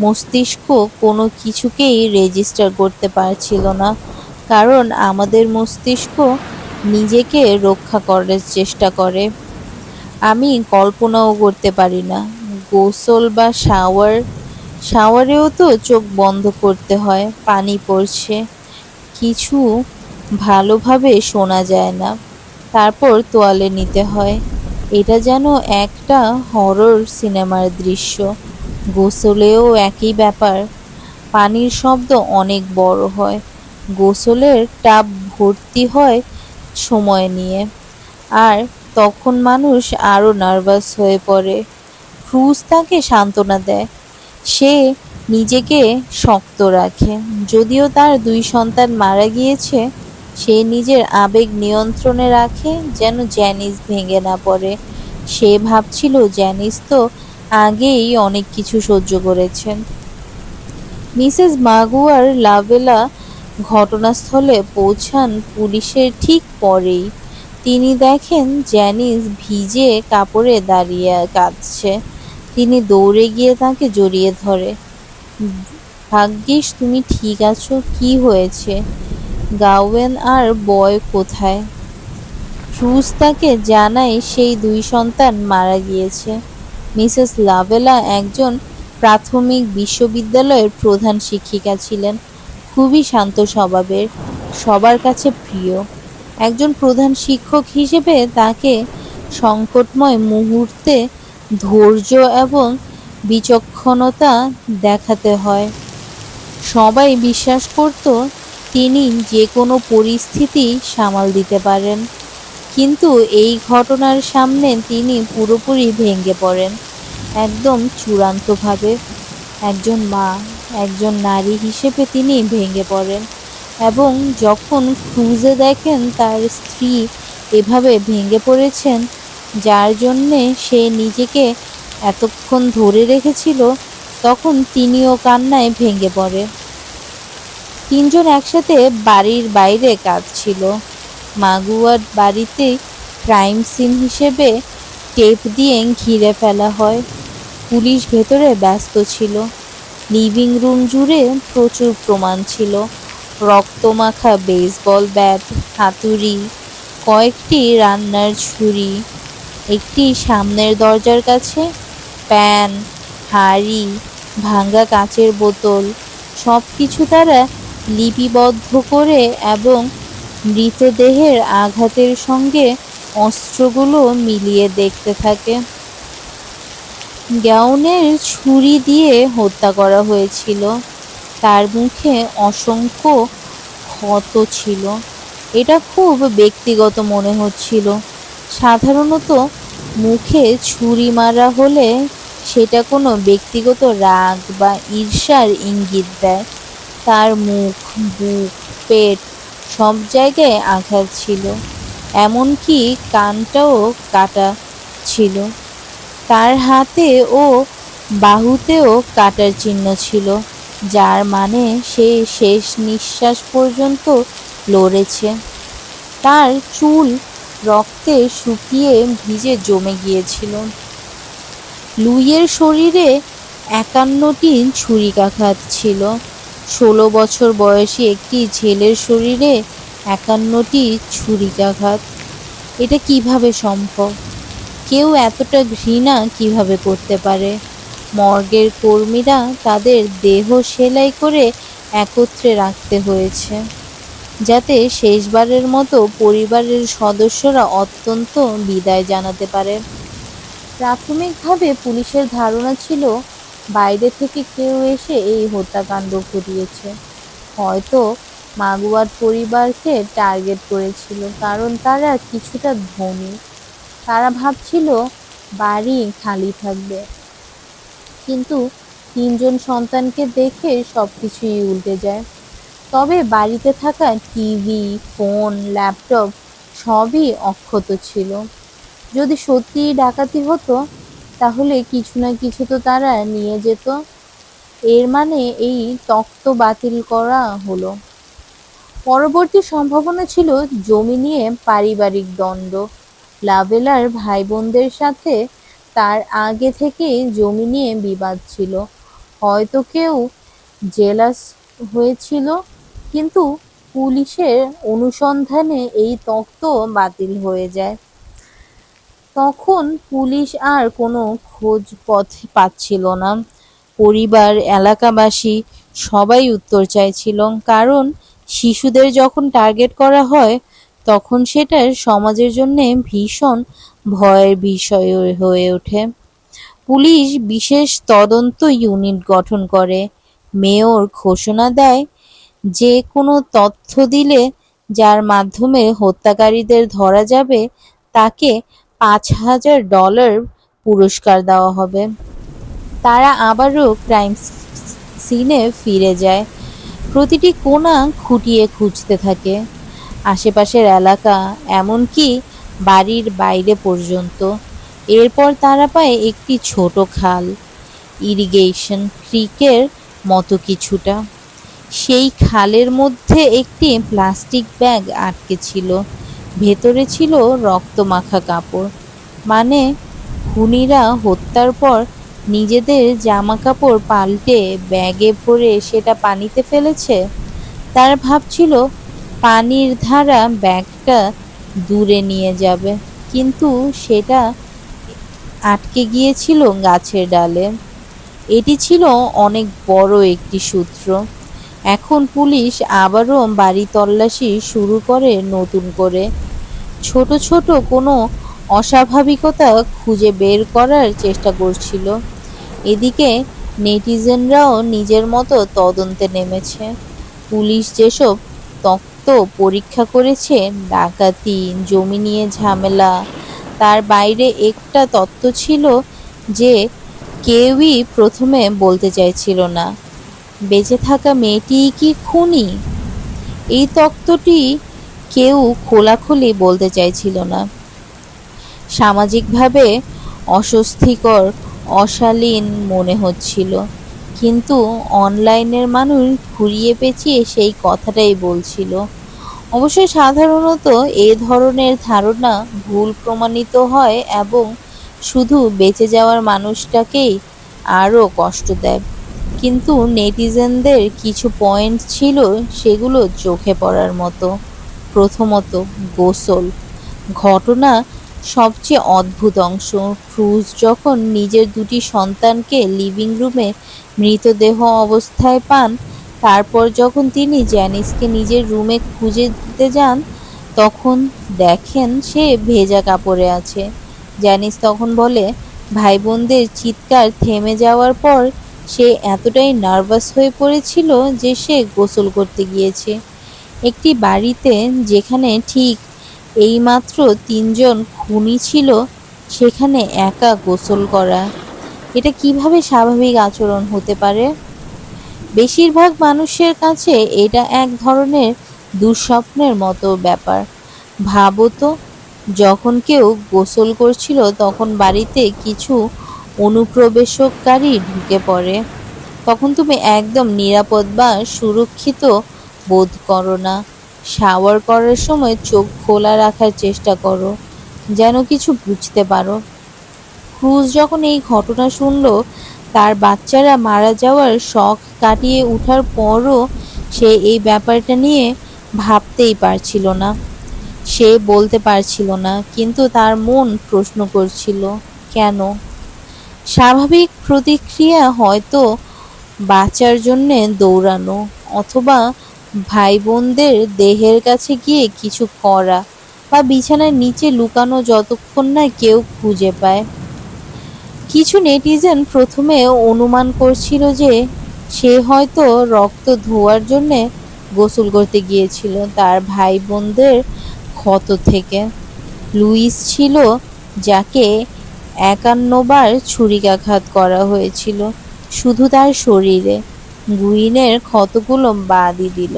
মস্তিষ্ক কোনো কিছুকেই রেজিস্টার করতে পারছিল না, কারণ আমাদের মস্তিষ্ক নিজেকে রক্ষা করার চেষ্টা করে। আমি কল্পনাও করতে পারি না। গোসল বা শাওয়ারেও তো চোখ বন্ধ করতে হয়, পানি পড়ছে, কিছু ভালোভাবে শোনা যায় না, তারপর তোয়ালে নিতে হয়। এটা যেন একটা হরর সিনেমার দৃশ্য। গোসলেও একই ব্যাপার। পানির শব্দ অনেক বড় হয়, গোসলের টাব ভর্তি হয় সময় নিয়ে, আর তখন মানুষ আরো নার্ভাস হয়ে পড়ে। ক্রুজ তাকে সান্ত্বনা দেয়। সে নিজেকে শক্ত রাখে। যদিও তার 2 সন্তান মারা গিয়েছে, সে নিজের আবেগ নিয়ন্ত্রণে রাখে যেন জ্যানিস ভেঙে না পড়ে। সে ভাবছিল জ্যানিস তো আগেই অনেক কিছু সহ্য করেছেন। মিসেস মাগুয়ার লাভেলা ঘটনাস্থলে পৌঁছান পুলিশের ঠিক পরেই। তিনি দেখেন জ্যানিস ভিজে কাপড়ে দাঁড়িয়ে কাঁদছে। তিনি দৌড়ে গিয়ে তাকে জড়িয়ে ধরে। ভাগ্যিস তুমি ঠিক আছো, কি হয়েছে? গাওয়েন আর বয় কোথায়? ক্রুজ তাকে জানায় সেই 2 সন্তান মারা গিয়েছে। মিসেস লাভেলা একজন প্রাথমিক বিশ্ববিদ্যালয়ের প্রধান শিক্ষিকা ছিলেন, খুবই শান্ত স্বভাবের, সবার কাছে প্রিয়। একজন প্রধান শিক্ষক হিসেবে তাকে সংকটময় মুহূর্তে ধৈর্য এবং বিচক্ষণতা দেখাতে হয়। সবাই বিশ্বাস করত তিনি যে কোনো পরিস্থিতি সামাল দিতে পারেন, কিন্তু এই ঘটনার সামনে তিনি পুরোপুরি ভেঙে পড়েন, একদম চূড়ান্তভাবে। একজন মা, একজন নারী হিসেবে তিনি ভেঙে পড়েন, এবং যখন ক্রুজে দেখেন তার স্ত্রী এভাবে ভেঙে পড়েছেন, যার জন্যে সে নিজেকে এতক্ষণ ধরে রেখেছিল, তখন তিনিও কান্নায় ভেঙে পড়ে। তিনজন একসাথে বাড়ির বাইরে কাঁদছিল। মাগুয়ার বাড়িতে ক্রাইম সিন হিসেবে টেপ দিয়ে ঘিরে ফেলা হয়। পুলিশ ভেতরে ব্যস্ত ছিল। লিভিং রুম জুড়ে প্রচুর প্রমাণ ছিল, রক্তমাখা বেসবল ব্যাট, হাতুড়ি, কয়েকটি রান্নার ছুরি, একটি সামনের দরজার কাছে প্যান, হাঁড়ি, ভাঙা কাচের বোতল, সব কিছু তারা লিপিবদ্ধ করে এবং মৃতদেহের আঘাতের সঙ্গে অস্ত্রগুলো মিলিয়ে দেখতে থাকে। গাউনের ছুরি দিয়ে হত্যা করা হয়েছিল। তার মুখে অসংখ্য ক্ষত ছিল। এটা খুব ব্যক্তিগত মনে হচ্ছিল। সাধারণত মুখে ছুরি মারা হলে সেটা কোনো ব্যক্তিগত রাগ বা ঈর্ষার ইঙ্গিত দেয়। তার মুখ, বুক, পেট সব জায়গায় আঘাত ছিল, এমনকি কানটাও কাটা ছিল। তার হাতে ও বাহুতেও কাটার চিহ্ন ছিল, যার মানে সে শেষ নিঃশ্বাস পর্যন্ত লড়েছে। তার চুল রক্তে শুকিয়ে ভিজে জমে গিয়েছিল। লুইয়ের শরীরে ৫১টি ছুরিকাঘাত ছিল। ১৬ বছর বয়সী একটি ছেলের শরীরে ৫১টি ছুরিকাঘাত। এটা কিভাবে সম্ভব? কেউ এতটা ঘৃণা কিভাবে করতে পারে? মর্গের কর্মীরা তাদের দেহ সেলাই করে একত্রে রাখতে হয়েছে, যাতে শেষবারের মতো পরিবারের সদস্যরা অত্যন্ত বিদায় জানাতে পারে। প্রাথমিকভাবে পুলিশের ধারণা ছিল বাইরে থেকে কেউ এসে এই হত্যাকাণ্ড ঘটিয়েছে। হয়তো মাগুয়ার পরিবারকে টার্গেট করেছিল, কারণ তারা কিছুটা ধনী। তারা ভাবছিল বাড়ি খালি থাকবে, কিন্তু তিনজন সন্তানকে দেখে সবকিছুই উল্টে যায়। তবে বাড়িতে থাকা টিভি, ফোন, ল্যাপটপ সবই অক্ষত ছিল। যদি সত্যিই ডাকাতি হতো, তাহলে কিছু না কিছু তো তারা নিয়ে যেত। এর মানে এই তখ্ত বাতিল করা হলো। পরবর্তী সম্ভাবনা ছিল জমি নিয়ে পারিবারিক দ্বন্দ্ব। লাভেলার ভাইবোনদের সাথে তার আগে থেকেই জমি নিয়ে বিবাদ ছিল। হয়তো কেউ জেলাস হয়েছিল, কিন্তু পুলিশের অনুসন্ধানে এই তখ্ত বাতিল হয়ে যায়। তখন পুলিশ আর কোনো খোঁজ পাচ্ছিল না। পরিবার, এলাকাবাসী সবাই উত্তর চাইছিল, কারণ শিশুদের যখন টার্গেট করা হয়, তখন সেটা সমাজের জন্য ভীষণ ভয়ের বিষয় হয়ে ওঠে। পুলিশ বিশেষ তদন্ত ইউনিট গঠন করে। মেয়র ঘোষণা দেয়, যে কোনো তথ্য দিলে যার মাধ্যমে হত্যাকারীদের ধরা যাবে, তাকে $৫,০০০ পুরস্কার দেওয়া হবে। তারা আবারও ক্রাইম সিনে ফিরে যায়, প্রতিটি কোণা খুঁটিয়ে খুঁজতে থাকে, আশেপাশের এলাকা, এমনকি বাড়ির বাইরে পর্যন্ত। এরপর তারা পায় একটি ছোট খাল, ইরিগেশন ক্রিকের মতো কিছুটা। সেই খালের মধ্যে একটি প্লাস্টিক ব্যাগ আটকে ছিল। ভেতরে ছিল রক্তমাখা কাপড়। মানে খুনিরা হত্যার পর নিজেদের জামাকাপড় পাল্টে ব্যাগে ভরে সেটা পানিতে ফেলেছে। তারা ভাবছিল পানির ধারা ব্যাগটা দূরে নিয়ে যাবে, কিন্তু সেটা আটকে গিয়েছিল গাছের ডালে। এটি ছিল অনেক বড় একটি সূত্র। এখন পুলিশ আবারও বাড়ি তল্লাশি শুরু করে নতুন করে। ছোট ছোট কোনো অস্বাভাবিকতা খুঁজে বের করার চেষ্টা করছিল। এদিকে নেটিজেনরাও নিজের মতো তদন্তে নেমেছে। পুলিশ যেসব তথ্য পরীক্ষা করেছে, ডাকাতি, জমি নিয়ে ঝামেলা, তার বাইরে একটা তথ্য ছিল যে কেউই প্রথমে বলতে চাইছিল না, বেঁচে থাকা মেয়েটিই কি খুনি। এই তত্ত্বটি কেউ খোলাখুলি বলতে চাইছিল না। সামাজিকভাবে অস্বস্তিকর, অশালীন মনে হচ্ছিল, কিন্তু অনলাইনের মানুষ ঘুরিয়ে পেঁচিয়ে সেই কথাটাই বলছিল। অবশ্য সাধারণত এ ধরনের ধারণা ভুল প্রমাণিত হয় এবং শুধু বেঁচে যাওয়ার মানুষটাকেই আরও কষ্ট দেয়। কিন্তু নেটিজেনদের কিছু পয়েন্ট ছিল, সেগুলো চোখে পড়ার মতো। প্রথমত, গোসল ঘটনা সবচেয়ে অদ্ভুত অংশ। ক্রুজ যখন নিজের দুটি সন্তানকে লিভিং রুমে মৃতদেহ অবস্থায় পান, তারপর যখন তিনি জ্যানিসকে নিজের রুমে খুঁজে দিতে যান, তখন দেখেন সে ভেজা কাপড়ে আছে। জ্যানিস তখন বলে, ভাই বোনদের চিৎকার থেমে যাওয়ার পর সে এতটাই নার্ভাস হয়ে পড়েছিল যে সে গোসল করতে গিয়েছে। একটি বাড়িতে যেখানে ঠিক এইমাত্র ৩ জন খুনি ছিল, সেখানে একা গোসল করা, এটা কিভাবে স্বাভাবিক আচরণ হতে পারে? বেশিরভাগ মানুষের কাছে এটা এক ধরনের দুঃস্বপ্নের মতো ব্যাপার। ভাবো তো, যখন কেউ গোসল করছিল তখন বাড়িতে কিছু অনুপ্রবেশকারী ঢুকে পড়ে, তখন তুমি একদম নিরাপদ বা সুরক্ষিত বোধ করো না। শাওয়ার করার সময় চোখ খোলা রাখার চেষ্টা করো, যেন কিছু বুঝতে পারো। ক্রুজ যখন এই ঘটনা শুনল, তার বাচ্চারা মারা যাওয়ার শখ কাটিয়ে ওঠার পরও সে এই ব্যাপারটা নিয়ে ভাবতেই পারছিল না। সে বলতে পারছিল না, কিন্তু তার মন প্রশ্ন করছিল, কেন? স্বাভাবিক প্রতিক্রিয়া হয়তো বাঁচার জন্যে দৌড়ানো, অথবা ভাই বোনদের দেহের কাছে গিয়ে কিছু করা, বা বিছানার নিচে লুকানো যতক্ষণ না কেউ খুঁজে পায়। কিছু নেটিজেন প্রথমে অনুমান করছিল যে সে হয়তো রক্ত ধোয়ার জন্যে গোসল করতে গিয়েছিল তার ভাই বোনদের ক্ষত থেকে। লুইস ছিল, যাকে ৫১ বার ছুরিকাঘাত করা হয়েছিল, শুধু তার শরীরে। গুইনের ক্ষতগুলো বাদই দিল।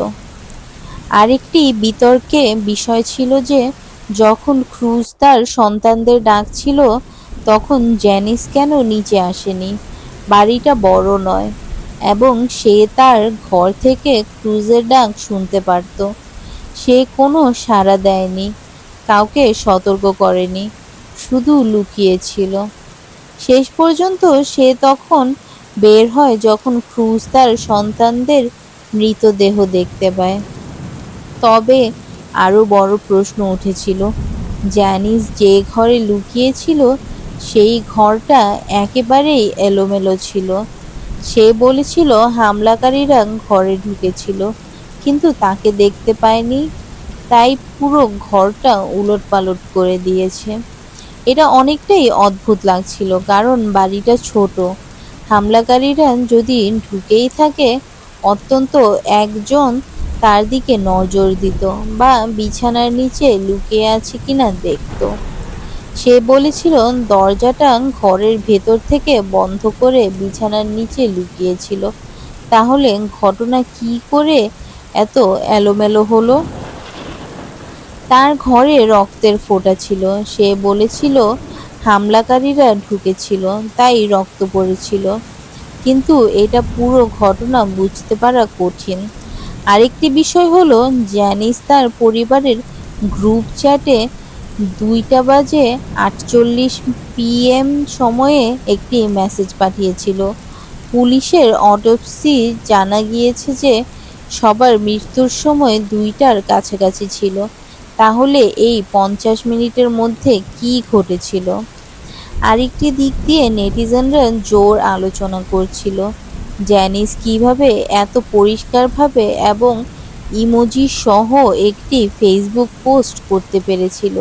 আরেকটি বিতর্কে বিষয় ছিল যে যখন ক্রুজ তার সন্তানদের ডাকছিল, তখন জ্যানিস কেন নিচে আসেনি? বাড়িটা বড় নয় এবং সে তার ঘর থেকে ক্রুজের ডাক শুনতে পারত। সে কোনো সাড়া দেয়নি, কাউকে সতর্ক করেনি, শুধু লুকিয়েছিল। শেষ পর্যন্ত সে তখন বের হয় যখন ক্রুজ তার সন্তানদের মৃতদেহ দেখতে পায়। তবে আরও বড় প্রশ্ন উঠেছিল, জ্যানিস যে ঘরে লুকিয়েছিল সেই ঘরটা একেবারেই এলোমেলো ছিল। সে বলেছিল হামলাকারীরা ঘরে ঢুকেছিল, কিন্তু তাকে দেখতে পায়নি, তাই পুরো ঘরটা উলটপালট করে দিয়েছে। এটা অনেকটাই অদ্ভুত লাগছিল, কারণ বাড়িটা ছোট। হামলাকারীরা যদি ঢুকেই থাকে, অন্তত একজন তার দিকে নজর দিত বা বিছানার নিচে লুকিয়ে আছে কিনা দেখত। সে বলেছিল দরজাটা ঘরের ভেতর থেকে বন্ধ করে বিছানার নিচে লুকিয়েছিল। তাহলে ঘটনা কি করে এত এলোমেলো হলো? তার ঘরে রক্তের ফোঁটা ছিল। সে বলেছিল হামলাকারীরা ঢুকেছিল, তাই রক্ত পড়েছিল। কিন্তু এটা পুরো ঘটনা বুঝতে পারা কঠিন। আরেকটি বিষয় হলো, জ্যানিস তার পরিবারের গ্রুপ চ্যাটে 2:48 PM সময়ে একটি মেসেজ পাঠিয়েছিল। পুলিশের অটোপসি জানা গিয়েছে যে সবার মৃত্যুর সময় 2টার কাছাকাছি ছিল। তাহলে এই 50 মিনিটের মধ্যে কি ঘটেছিল? আরেকটি দিক দিয়ে নেটিজেনরা জোর আলোচনা করছিল, জ্যানিস কিভাবে এত পরিষ্কারভাবে এবং ইমোজি সহ একটি ফেসবুক পোস্ট করতে পেরেছিল।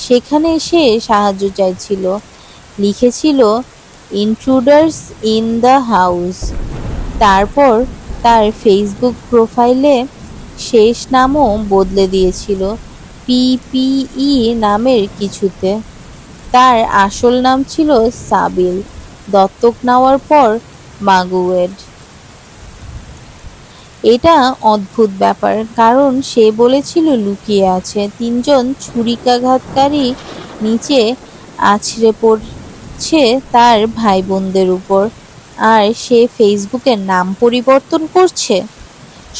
সেখানে সে সাহায্য চাইছিল, লিখেছিল, ইন্ট্রুডার্স ইন দ্য হাউস। তারপর তার ফেসবুক প্রোফাইলে শেষ নামও বদলে দিয়েছিল পিপিই নামের কিছুতে। তার আসল নাম ছিল সাবিল, দত্তক নেওয়ার পর মাগুয়েড। এটা অদ্ভুত ব্যাপার, কারণ সে বলেছিল লুকিয়ে আছে তিনজন ছুরিকাঘাতকারী নিচে আছড়ে পড়ছে তার ভাই বোনদের উপর, আর সে ফেসবুকের নাম পরিবর্তন করছে।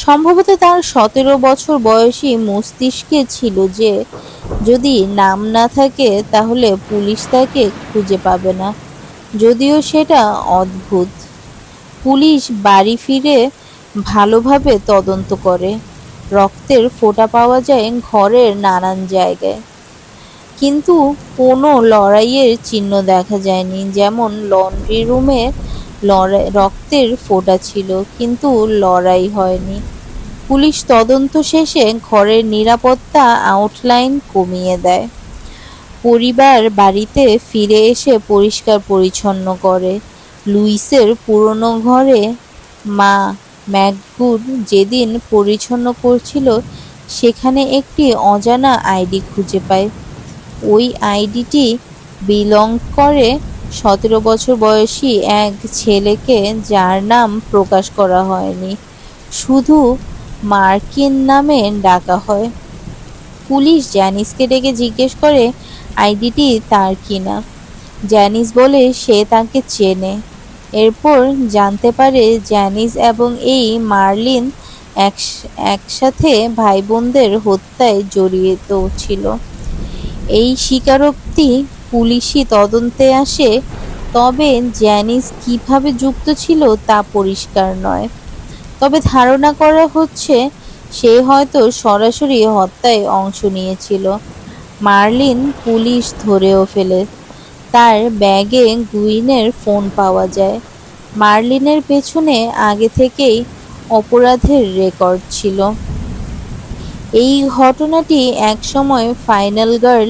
সম্ভবত তার 17 বছর বয়সী মস্তিষ্কে ছিল যে যদি নাম না থাকে তাহলে পুলিশ তাকে খুঁজে পাবে না। যদিও সেটা অদ্ভুত। পুলিশ বাড়ি ফিরে ভালোভাবে তদন্ত করে। রক্তের ফোঁটা পাওয়া যায় ঘরের নানান জায়গায়, কিন্তু কোনো লড়াইয়ের চিহ্ন দেখা যায়নি। যেমন লন্ড্রি রুমে রক্তের ফোঁটা ছিল, কিন্তু লড়াই হয়নি। পুলিশ তদন্ত শেষে ঘরের নিরাপত্তা আউটলাইন কমিয়ে দেয়। পরিবার বাড়িতে ফিরে এসে পরিষ্কার পরিচ্ছন্ন করে। লুইসের পুরনো ঘরে মা ম্যাকগুড যেদিন পরিচ্ছন্ন করছিল সেখানে একটি অজানা আইডি খুঁজে পায়। ওই আইডিটি বিলং করে 17 বছর বয়সী এক ছেলেকে, যার নাম প্রকাশ করা হয়নি, শুধু মার্কিন নামে ডাকা হয়। পুলিশ জ্যানিসকে ডেকে জিজ্ঞেস করে আইডিটি তার কিনা। জ্যানিস বলে সে তাকে চেনে। এরপর জানতে পারে জ্যানিস এবং এই মার্লিন একসাথে ভাই বোনদের হত্যায় জড়িত ছিল। এই স্বীকারোক্তি পুলিশি তদন্তে আসে, তবে জ্যানিস কিভাবে যুক্ত ছিল তা পরিষ্কার নয়। তবে ধারণা করা হচ্ছে সে হয়তো সরাসরি হত্যায় অংশ নিয়েছিল। মার্লিন পুলিশ ধরেও ফেলে। তার ব্যাগে গুইনের ফোন পাওয়া যায়। মার্লিনের পেছনে আগে থেকেই অপরাধের রেকর্ড ছিল। এই ঘটনাটি একসময় ফাইনাল গার্ল,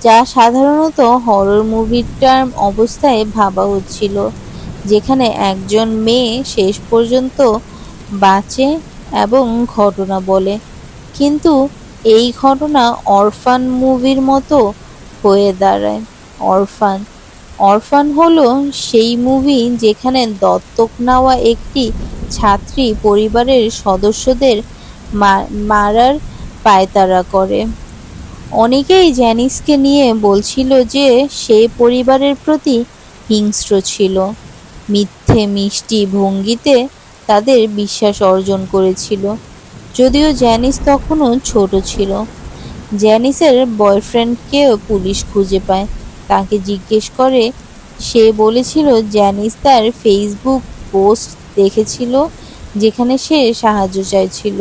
যা সাধারণত হরর মুভিটার অবস্থায় ভাবা হচ্ছিল, যেখানে একজন মেয়ে শেষ পর্যন্ত বাঁচে এবং ঘটনা বলে। কিন্তু এই ঘটনা অরফান মুভির মতো হয়ে দাঁড়ায়। অরফান অরফান হলো সেই মুভি যেখানে দত্তক নেওয়া একটি ছাত্রী পরিবারের সদস্যদের মারার পায়তারা করে। অনেকেই জ্যানিসকে নিয়ে বলছিল যে সে পরিবারের প্রতি হিংস্র ছিল, মিথ্যে মিষ্টি ভঙ্গিতে তাদের বিশ্বাস অর্জন করেছিল। যদিও জ্যানিস তখনও ছোট ছিল। জ্যানিসের বয়ফ্রেন্ডকেও পুলিশ খুঁজে পায়। তাকে জিজ্ঞেস করে। সে বলেছিল জ্যানিস তার ফেসবুক পোস্ট দেখেছিল যেখানে সে সাহায্য চাইছিল।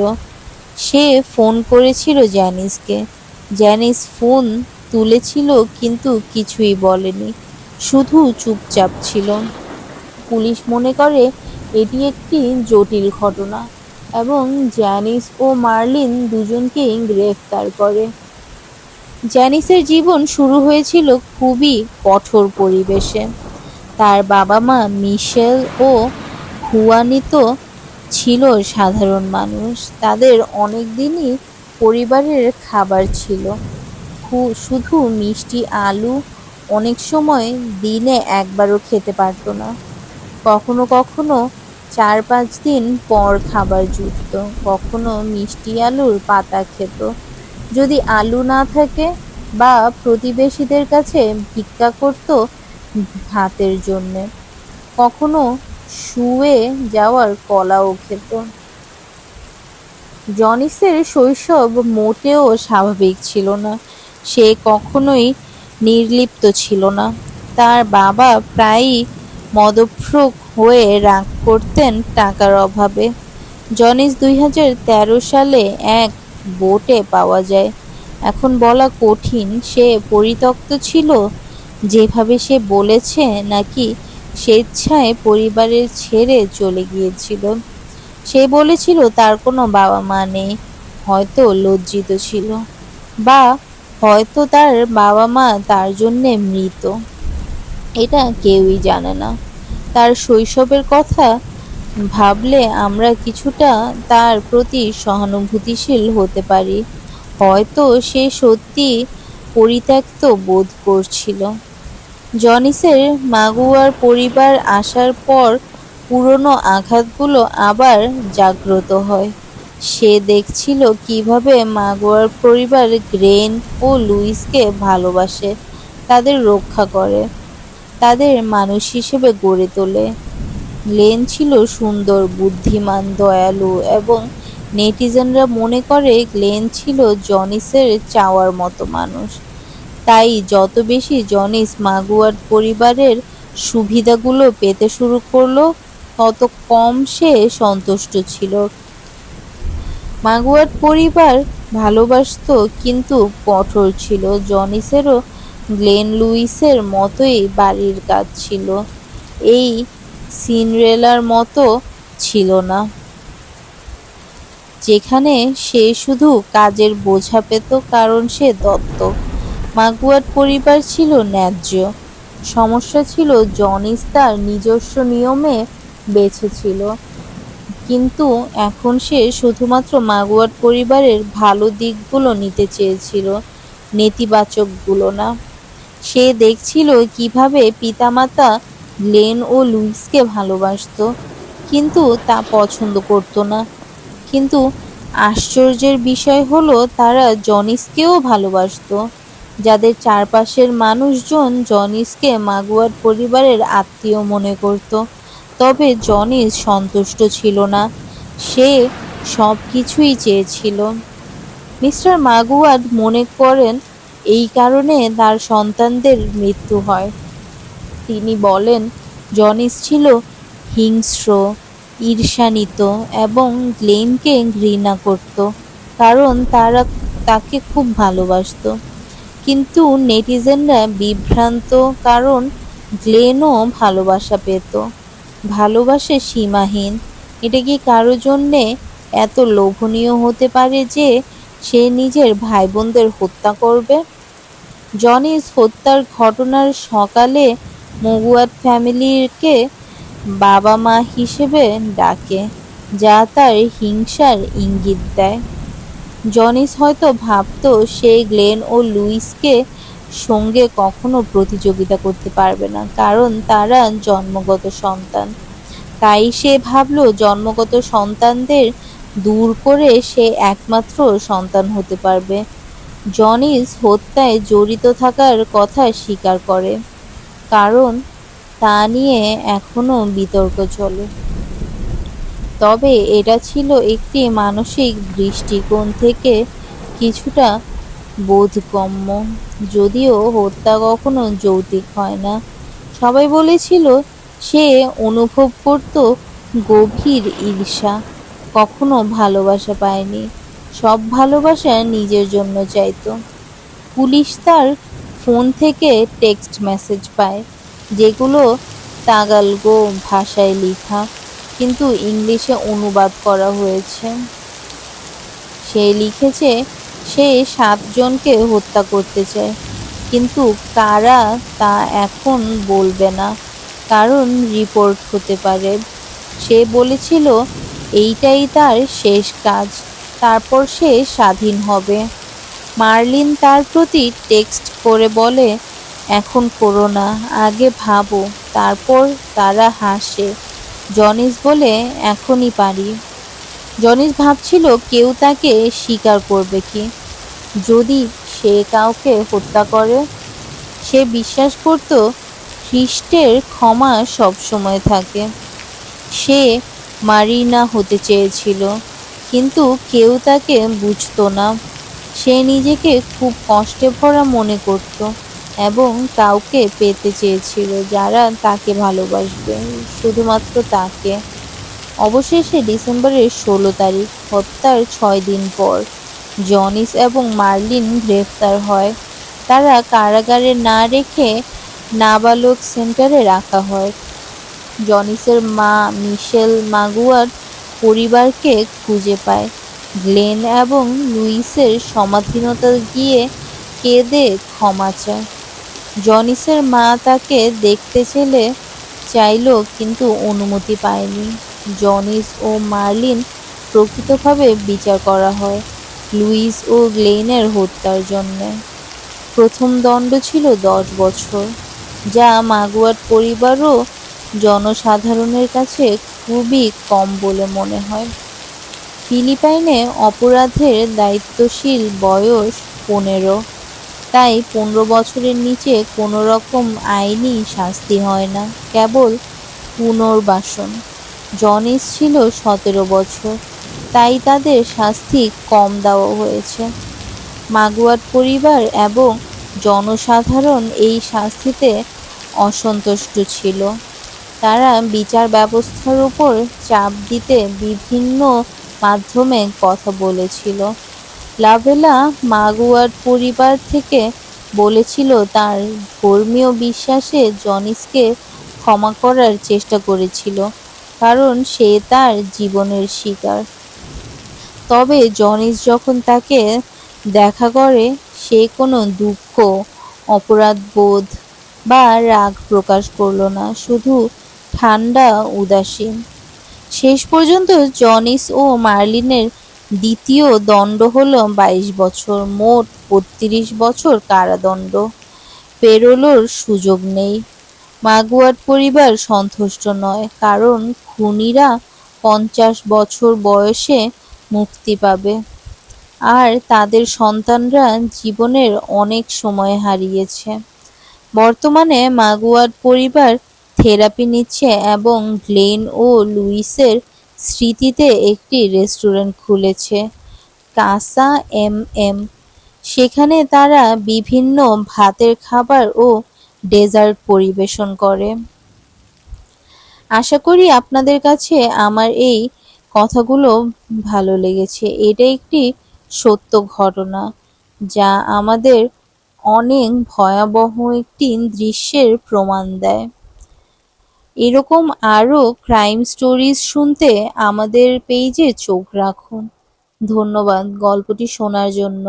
সে ফোন করেছিল জ্যানিসকে। জ্যানিস ফোন তুলেছিল কিন্তু কিছুই বলেনি, শুধু চুপচাপ ছিল। পুলিশ মনে করে এটি একটি জটিল ঘটনা এবং জ্যানিস ও মার্লিন দুজনকেই গ্রেফতার করে। জ্যানিসের জীবন শুরু হয়েছিল খুবই কঠোর পরিবেশে। তার বাবা মা মিশেল ও হুয়ানিতো ছিল সাধারণ মানুষ। তাদের অনেক দিনই পরিবারের খাবার ছিল শুধু মিষ্টি আলু। অনেক সময় দিনে একবারও খেতে পারত না। কখনো কখনো 4-5 দিন পর খাবার জুটত। কখনো মিষ্টি আলুর পাতা খেত যদি আলু না থাকে, বা প্রতিবেশীদের কাছে ভিক্ষা করত ভাতের জন্যে। কখনো শুয়ে যাওয়ার কলাও খেত। জনিসের শৈশব মোটেও স্বাভাবিক ছিল না। সে কখনোই নির্লিপ্ত ছিল না। তার বাবা প্রায়ই মদপ্রক হয়ে রাগ করতেন টাকার অভাবে। জনিস 2013 সালে এক বোটে পাওয়া যায়। এখন বলা কঠিন সে পরিত্যক্ত ছিল, যেভাবে সে বলেছে, নাকি স্বেচ্ছায় পরিবারের ছেড়ে চলে গিয়েছিল। সে বলেছিল তার কোনো বাবা মা নেই। হয়তো লজ্জিত ছিল, বা হয়তো তার বাবা মা তার জন্যে মৃত। এটা কেউই জানে না। তার শৈশবের কথা ভাবলে আমরা কিছুটা তার প্রতি সহানুভূতিশীল হতে পারি। হয়তো সে সত্যি পরিত্যক্ত বোধ করছিল। জনিসের মাগুয়ার পরিবার আসার পর পুরনো আঘাতগুলো আবার জাগ্রত হয়। সে দেখছিল কিভাবে মাগুয়ার পরিবার গ্রেন ও লুইসকে ভালোবাসে, তাদের রক্ষা করে, তাদের মানুষ হিসেবে গড়ে তোলে। গ্লেন ছিল সুন্দর, বুদ্ধিমান, দয়ালু এবং নেটিজেনরা মনে করে গ্লেন ছিল জনিসের চাওয়ার মতো মানুষ। তাই যত বেশি জনিস মাগুয়ার পরিবারের সুবিধাগুলো পেতে শুরু করলো, তত কম সে সন্তুষ্ট ছিল। মাগুয়ার পরিবার ভালোবাসতো কিন্তু কঠোর ছিল। জনিসেরও গ্লেন লুইসের মতোই বাড়ির কাজ ছিল, এই সিন্ড্রেলার মতো ছিল না, যেখানে সে শুধু কাজের বোঝা পেত কারণ সে দত্তক। মাগুয়ার পরিবার ছিল ন্যায্য। সমস্যা ছিল জনিস তার নিজস্ব নিয়মে বেঁচে ছিল, কিন্তু এখন সে শুধুমাত্র মাগুয়ার পরিবারের ভালো দিকগুলো নিতে চেয়েছিল, নেতিবাচকগুলো না। সে দেখছিল কিভাবে পিতামাতা গ্লেন ও লুইসকে ভালোবাসতো, কিন্তু তা পছন্দ করতো না। কিন্তু আশ্চর্যের বিষয় হলো তারা জনিসকেও ভালোবাসতো। যাদের চারপাশের মানুষজন জনিসকে মাগুয়ার পরিবারের আত্মীয় মনে করত। তবে জনিস সন্তুষ্ট ছিল না। সে সব কিছুই চেয়েছিল। মিস্টার মাগুয়ার মনে করেন এই কারণে তার সন্তানদের মৃত্যু হয়। তিনি বলেন জনিস ছিল হিংস্র, ঈর্ষান্বিত এবং গ্লেনকে ঘৃণা করত, কারণ তারা তাকে খুব ভালোবাসতো। কিন্তু নেটিজেনরা বিভ্রান্ত, কারণ গ্লেনও ভালোবাসা পেত। ভালোবাসা সীমাহীন। এটা কি কারো জন্যে এত লোভনীয় হতে পারে যে সে নিজের ভাই বোনদের হত্যা করবে? জনিস হত্যার ঘটনার সকালে মগুয়ার ফ্যামিলিকে বাবা মা হিসেবে ডাকে, যা তার হিংসার ইঙ্গিত দেয়। জনিস হয়তো ভাবতো সে গ্লেন ও লুইসকে সঙ্গে কখনো প্রতিযোগিতা করতে পারবে না, কারণ তারা জন্মগত সন্তান। তাই সে ভাবল জন্মগত সন্তানদের দূর করে সে একমাত্র সন্তান হতে পারবে। জনিস হত্যায় জড়িত থাকার কথা স্বীকার করে, কারণ তা নিয়ে এখনো বিতর্ক চলে। তবে এটা ছিল একটি মানসিক দৃষ্টিকোণ থেকে কিছুটা বোধগম্য। যদিও হত্যা কখনো যৌক্তিক হয় না। সবাই বলেছিল সে অনুভব করত গভীর ঈর্ষা, কখনো ভালোবাসা পায়নি। সব ভালোবাসা নিজের জন্য চাইতো। পুলিশ তার ফোন থেকে টেক্সট মেসেজ পায়, যেগুলো তাগালগো ভাষায় লেখা, কিন্তু ইংলিশে অনুবাদ করা হয়েছে। সে লিখেছে সে 7 জনকে হত্যা করতে চায়, কিন্তু কারা তা এখন বলবে না, কারণ রিপোর্ট হতে পারে। সে বলেছিল এইটাই তার শেষ কাজ, তারপর সে স্বাধীন হবে। মার্লিন তার প্রতি টেক্সট করে বলে, এখন করো না, আগে ভাবো। তারপর তারা হাসে। জনিস বলে, এখনই পারি। জনিস ভাবছিল কেউ তাকে স্বীকার করবে কি, যদি সে কাউকে হত্যা করে। সে বিশ্বাস করত খ্রিস্টের ক্ষমা সবসময় থাকে। সে মারিনা হতে চেয়েছিল, কিন্তু কেউ তাকে বুঝতো না। সে নিজেকে খুব কষ্টে ভরা মনে করত এবং কাউকে পেতে চেয়েছিল যারা তাকে ভালোবাসবে, শুধুমাত্র তাকে। অবশেষে ডিসেম্বরের 16 তারিখ, হত্যার 6 দিন পর, জনিস এবং মার্লিন গ্রেফতার হয়। তারা কারাগারে না রেখে নাবালক সেন্টারে রাখা হয়। জনিসের মা মিশেল মাগুয়ার পরিবারকে খুঁজে পায়। গ্লেন এবং লুইসের সমাধিনতা গিয়ে কেঁদে ক্ষমা চায়। জনিসের মা তাকে দেখতে চাইলো কিন্তু অনুমতি পায়নি। জনিস ও মার্লিন প্রকৃতভাবে বিচার করা হয় লুইস ও গ্লেনের হত্যার জন্য। প্রথম দণ্ড ছিল 10 বছর, যা মাগুয়াট পরিবার ও জনসাধারণের কাছে খুবই কম বলে মনে হয়। ফিলিপাইনে অপরাধের দায়িত্বশীল বয়স 15, তাই 15 বছরের নিচে কোনো রকম আইনি শাস্তি হয় না, কেবল পুনর্বাসন। জনিস ছিল 17 বছর, তাই তাদের শাস্তি কম দেওয়া হয়েছে। মাগুয়াট পরিবার এবং জনসাধারণ এই শাস্তিতে অসন্তুষ্ট ছিল। তারা বিচার ব্যবস্থার উপর চাপ দিতে বিভিন্ন মাধ্যমে কথা বলেছিল। লাভেলা মাগুয়াট পরিবার থেকে বলেছিল তার ধর্মীয় বিশ্বাসে জনিসকে ক্ষমা করার চেষ্টা করেছিল, কারণ সে তার জীবনের শিকার। তবে জনিস যখন তাকে দেখা করে, সে কোনো দুঃখ, অপরাধবোধ বা রাগ প্রকাশ করল না, শুধু ঠান্ডা উদাসীন। শেষ পর্যন্ত জনিস ও মার্লিনের দ্বিতীয় দণ্ড হল 22 বছর, মোট 32 বছর কারাদণ্ড। পেরোলোর সুযোগ নেই। মাগুয়াট পরিবার সন্তুষ্ট নয়, কারণ খুনিরা 50 বছর বয়সে মুক্তি পাবে, আর তাদের সন্তানরা জীবনের অনেক সময় হারিয়েছে। বর্তমানে মাগুয়াট পরিবার থেরাপি নিচ্ছে এবং গ্লেন ও লুইসের স্মৃতিতে একটি রেস্টুরেন্ট খুলেছে, কাসা এম। সেখানে তারা বিভিন্ন ভাতের খাবার ও ডেজার্ট পরিবেশন করে। আশা করি আপনাদের কাছে আমার এই কথাগুলো ভালো লেগেছে। এটা একটি সত্য ঘটনা, যা আমাদের অনেক ভয়াবহ একটি দৃশ্যের প্রমাণ দেয়। এরকম আরও ক্রাইম স্টোরিজ শুনতে আমাদের পেজে চোখ রাখুন। ধন্যবাদ গল্পটি শোনার জন্য।